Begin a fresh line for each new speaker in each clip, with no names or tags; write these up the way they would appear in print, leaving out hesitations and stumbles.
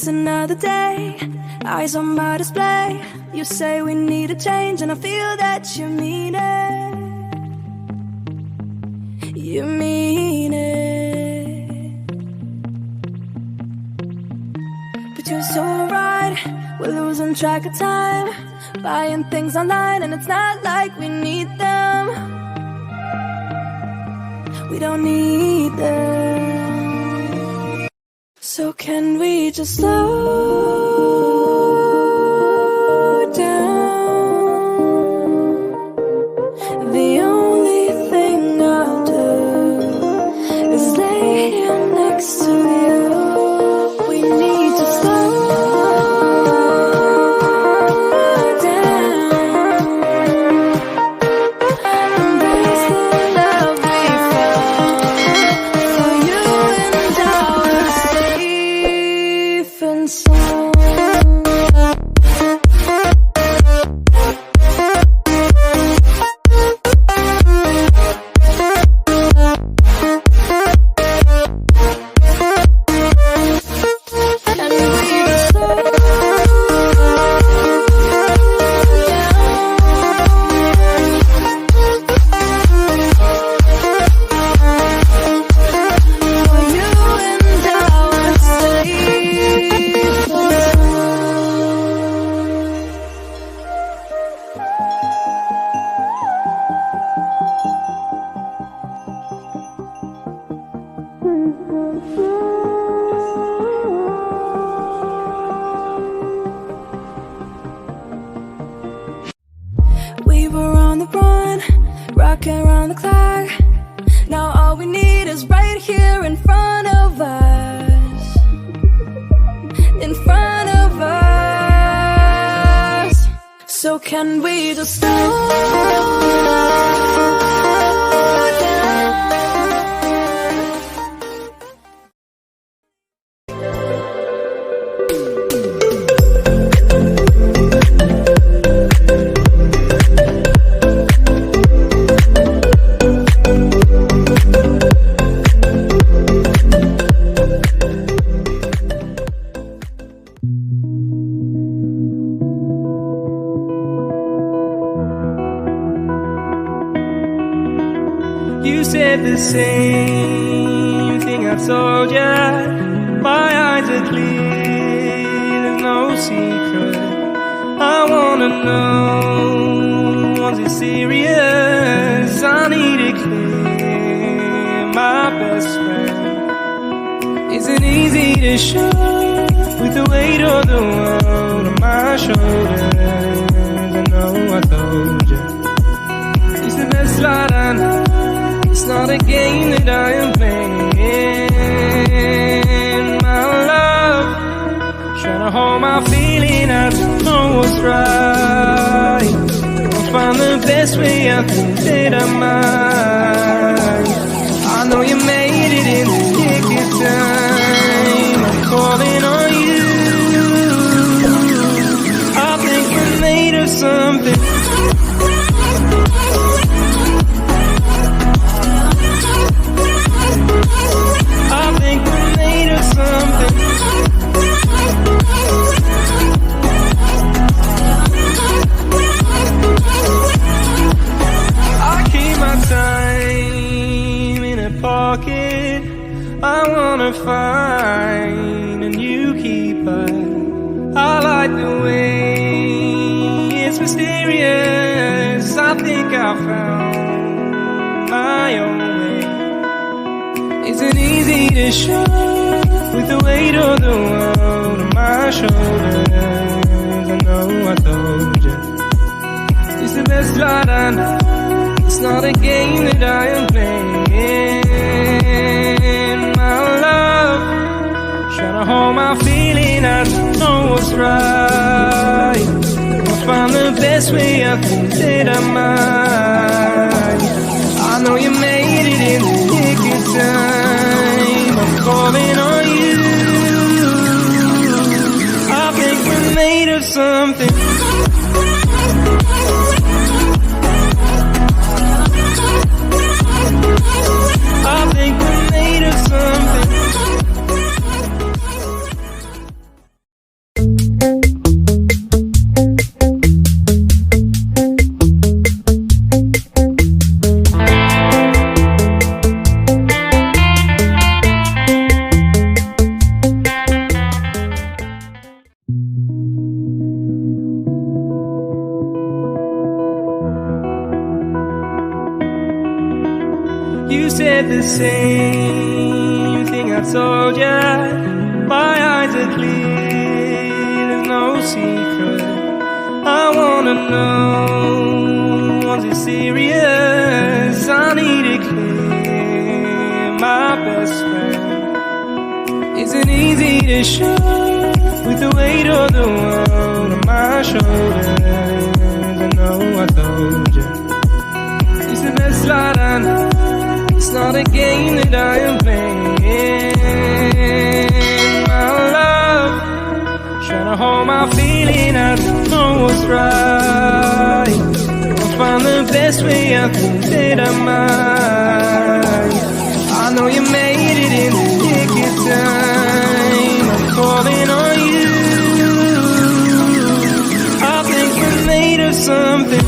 It's another day, eyes on my display. You say we need a change, and I feel that you mean it. You mean it. But you're so right, we're losing track of time, buying things online, and it's not like we need them. We don't need them. So can we just slow down? The only thing I'll do is lay here next to you. We need to slow down. Embrace the love we found. For you and I are safe and sound. We were on the run, rocking around the clock. Now all we need is right here in front of us. In front of us. So can we just slow down?
You said the same thing I told ya. My eyes are clear, there's no secret. I wanna know, was it serious? I need it clear, my best friend. Isn't easy to show, with the weight of the world on my shoulders. I know I told you, it's the best light I know. It's not a game that I am playing, my love. Trying to hold my feeling, I don't know what's right. I'll find the best way, I think that I might. I know you made it in the nick of time. I'm calling on you. I think we're made of something. I wanna find a new keeper. I like the way it's mysterious. I think I found my own way. Isn't easy to show, with the weight of the world on my shoulders. I know I told you, it's the best light I know. It's not a game that I am playing, my love. Trying to hold my feeling, I don't know what's right. I'll find the best way, I think that I might. I know you made it in the nick of time. I'm calling on you. I think we're made of something. You said the same thing I told ya. My eyes are clear, there's no secret. I wanna know, was it serious? I need it clear, my best friend. Isn't easy to show with the weight of the world on my shoulders. I know I told you, it's the best light I know. It's not a game that I am playing. My love, trying to hold my feeling, I don't know what's right. I'll find the best way, I think that I might. I know you made it in the nick of time. I'm calling on you. I think we're made of something.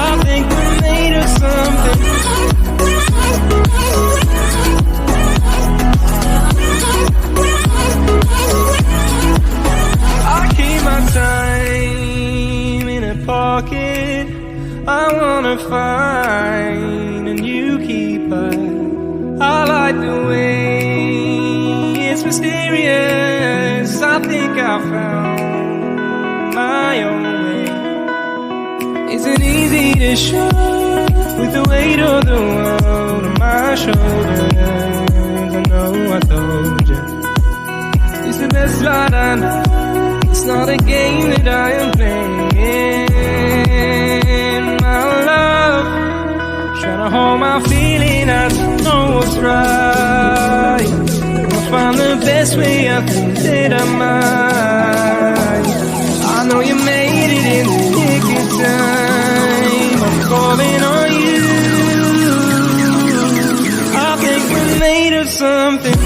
I think we're made of something. I keep my time in a pocket. I wanna find a new keeper. I like the way it's mysterious. I think I found my own way. Isn't easy to show with the weight of the world on my shoulders. I know I told you, it's the best light I know. It's not a game that I am playing. My love, trying to hold my feeling, I don't know what's right. I'll find the best way, I think that I might. I know you made it in the nick of time. I'm calling on you. I think we're made of something.